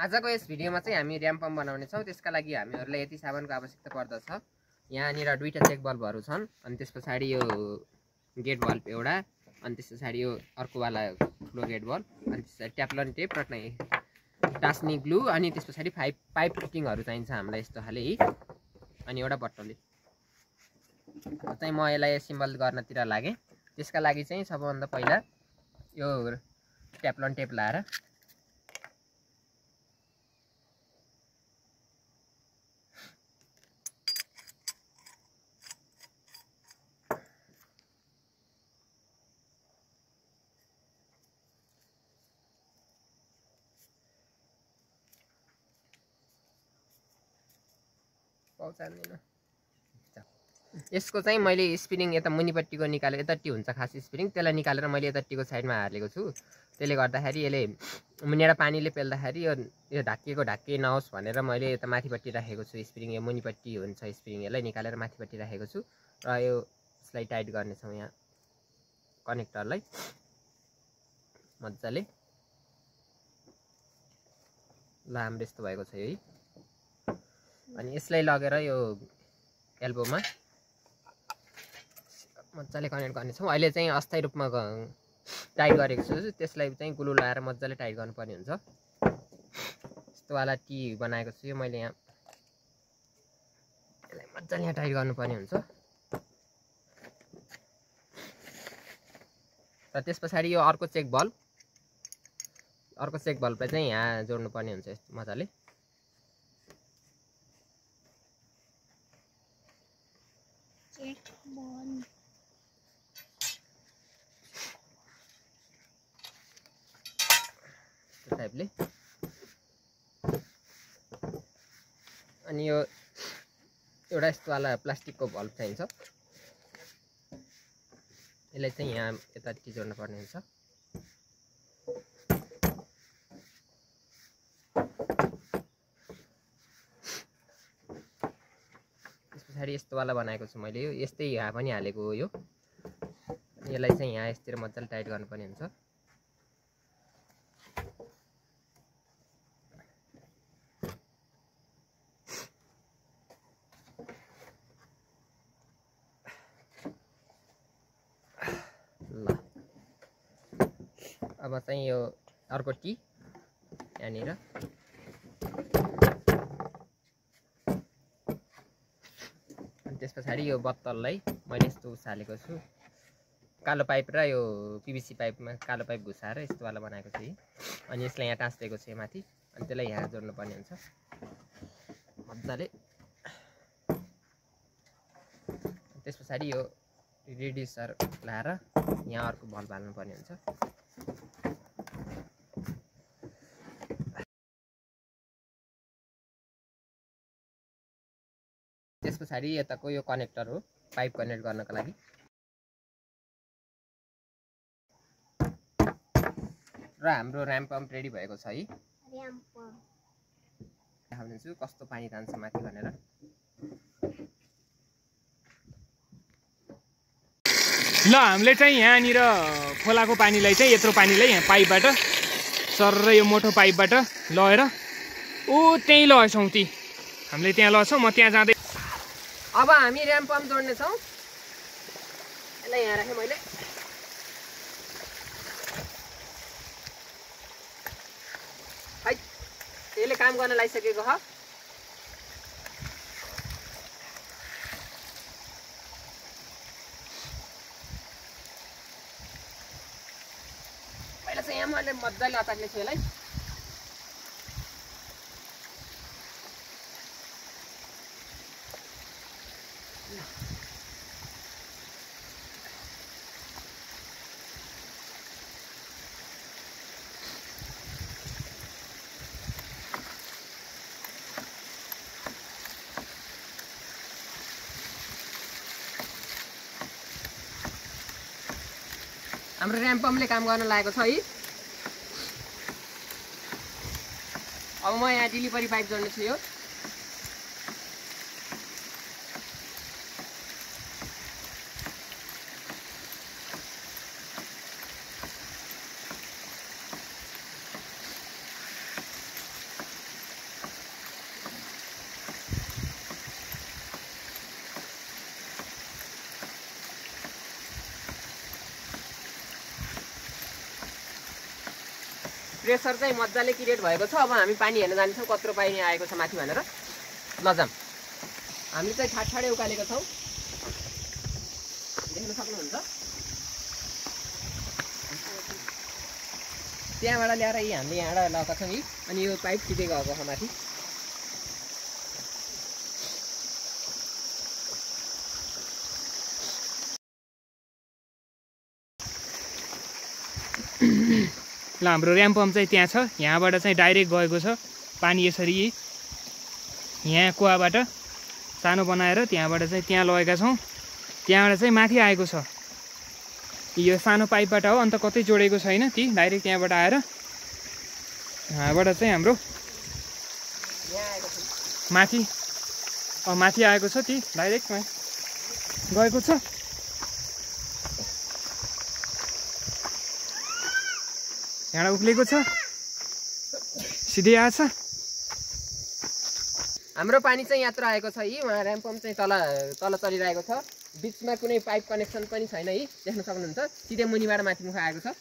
आजको यस भिडियोमा चाहिँ हामी र्याम्प पम्प बनाउने छौँ। त्यसका लागि हामीहरूलाई यति सामानको आवश्यकता पर्दछ। यहाँनिर दुईटा चेक बल्बहरू छन्, अनि त्यस पछाडि यो गेट बल्ब एउटा, अनि त्यस पछाडि यो अर्कोवाला ठुलो गेट बल्ब, अनि त्यस पछाडि ट्याप्लन टेप र टास्नी ग्लु, अनि त्यस पछाडि पाइप फिटिङहरू चाहिन्छ हामीलाई यस्तो खाले, अनि एउटा बट्टले चाहिँ म यसलाई एसेम्बल गर्नतिर लागेँ। त्यसका लागि चाहिँ सबभन्दा पहिला यो ट्याप्लन टेप लाएर यसको चाहिँ मैले स्प्रिङ यता मुनिपट्टिको निकालेर यतापट्टि हुन्छ खास स्प्रिङ, त्यसलाई निकालेर मैले यतापट्टिको साइडमा हालेको छु। त्यसले गर्दाखेरि यसले मुनिबाट पानीले पेल्दाखेरि यो ढाकिएको नहोस् भनेर मैले यता माथिपट्टि राखेको छु स्प्रिङ। यो मुनिपट्टि हुन्छ स्प्रिङ, यसलाई निकालेर माथिपट्टि राखेको छु र यसलाई टाइट गर्नेछौँ यहाँ कनेक्टरलाई मजाले। ल हाम्रो यस्तो भएको छ है। अनि यसलाई लगेर यो एल्बोमा मजाले कनेक्ट गर्नेछौँ। अहिले चाहिँ अस्थायी रूपमा टाइट गरेको छु, त्यसलाई चाहिँ ग्लु लगाएर मजाले टाइट गर्नुपर्ने हुन्छ। यस्तोवाला टी बनाएको छु यो मैले, यहाँ यसलाई मजाले यहाँ टाइट गर्नुपर्ने हुन्छ। र त्यस पछाडि यो अर्को चेक बल्बलाई चाहिँ यहाँ जोड्नुपर्ने हुन्छ यस्तो मजाले। टाइपले। अनि यो एउटा यस्तोवाला प्लास्टिकको बल्ब चाहिन्छ, यसलाई चाहिँ यहाँ यतापट्टि जोड्नु पर्ने हुन्छ। त्यस पछाडि यस्तोवाला बनाएको छु मैले, यो यस्तै यहाँ पनि हालेको हो यो। यसलाई चाहिँ यहाँ यसतिर मजाले टाइट गर्नुपर्ने हुन्छ। ल अब चाहिँ यो अर्को टी यहाँनिर अनि त्यस पछाडि यो बत्तललाई मैले यस्तो उसालेको छु, कालो पाइप र यो पिभिसी पाइपमा कालो पाइप घुसाएर यस्तोवाला बनाएको छु। अनि यसलाई यहाँ टाँसिदिएको छु माथि, अनि त्यसलाई यहाँ जोड्नुपर्ने हुन्छ मजाले। त्यस पछाडि यो रेडिसर लाएर यहाँ अर्को बल्ब हाल्नुपर्ने हुन्छ। त्यस पछाडि यताको यो कनेक्टर हो पाइप कनेक्ट गर्नको लागि। र हाम्रो र्याम्प पम्प रेडी भएको छ है। देखाउँछु कस्तो पानी तान्छ माथि भनेर। ल हामीले चाहिँ यहाँनिर खोलाको पानीलाई चाहिँ यत्रो पानीलाई यहाँ पाइपबाट सर यो मोटो पाइपबाट लगेर त्यहीँ लगेछौँ। हामीले त्यहाँ लगेछौँ, म त्यहाँ जाँदै। अब हामी र्याम्प पम्प जोड्नेछौँ। यसलाई यहाँ राखेँ मैले। है यसले काम गर्न लागिसकेको छ। पहिला चाहिँ यहाँ मैले मजाले अचाक्ने छु यसलाई। हाम्रो र्याम्प पम्पले काम गर्न लागेको छ है। अब म यहाँ डेलिभरी पाइप जोड्ने छु यो। प्रेसर चाहिँ मजाले क्रिएट भएको छ। अब हामी पानी हेर्न जान्छौँ कत्रो पानी आएको छ माथि भनेर। ल जाम। हामीले चाहिँ ठाडै उकालेको छौँ, देख्न सक्नुहुन्छ। त्यहाँबाट ल्याएर हामीले यहाँबाट लगाएको छौँ यी, अनि यो पाइप सिधै गएको छ माथि। ल हाम्रो ऱ्याम्प पम्प चाहिँ त्यहाँ छ, यहाँबाट चाहिँ डाइरेक्ट गएको छ पानी यसरी यहाँ कुवाबाट सानो बनाएर त्यहाँबाट चाहिँ त्यहाँ लगेका छौँ। त्यहाँबाट चाहिँ माथि आएको छ, यो सानो पाइपबाट हो, अन्त कतै जोडेको छैन, ती डाइरेक्ट त्यहाँबाट आएर यहाँबाट चाहिँ हाम्रो माथि आएको छ, ती डाइरेक्ट गएको छ। यहाँ उक्लेको छ, सिधै आएछ। हाम्रो पानी चाहिँ यत्रो आएको छ यी, उहाँ ऱ्याम्प पम्प चाहिँ तल चलिरहेको छ। बिचमा कुनै पाइप कनेक्सन पनि छैन यी, देख्न सक्नुहुन्छ। सिधै मुनिबाट माथि मुख आएको छ।